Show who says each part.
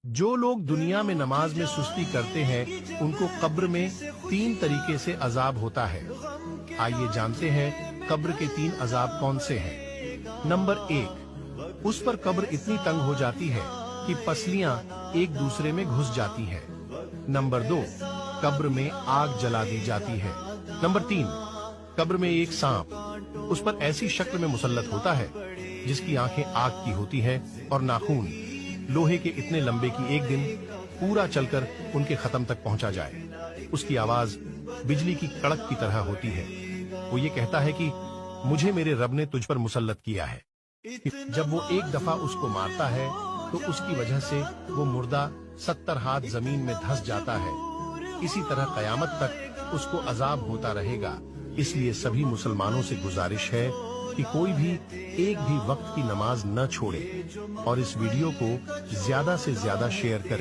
Speaker 1: जो लोग दुनिया में नमाज में सुस्ती करते हैं उनको कब्र में 3 तरीके से अजाब होता है। आइए जानते हैं कब्र के 3 अजाब कौन से हैं। नंबर 1, उस पर कब्र इतनी तंग हो जाती है कि पसलियां एक दूसरे में घुस जाती हैं। नंबर 2, कब्र में आग जला दी जाती है। नंबर 3, कब्र में एक सांप उस पर ऐसी शक्ल में मुसल्लत होता है जिसकी आंखें आग की होती हैं और नाखून लोहे के इतने लंबे कि एक दिन पूरा चलकर उनके खत्म तक पहुंचा जाए। उसकी आवाज बिजली की कड़क की तरह होती है। वो ये कहता है कि मुझे मेरे रब ने तुझ पर मुसल्लत किया है। जब वो एक दफा उसको मारता है तो उसकी वजह से वो मुर्दा 70 हाथ जमीन में धंस जाता है। इसी तरह कयामत तक उसको अजाब होता रहेगा। इसलिए सभी मुसलमानों से गुजारिश है कि कोई भी एक भी वक्त की नमाज न छोड़े और इस वीडियो को ज्यादा से ज्यादा शेयर करे।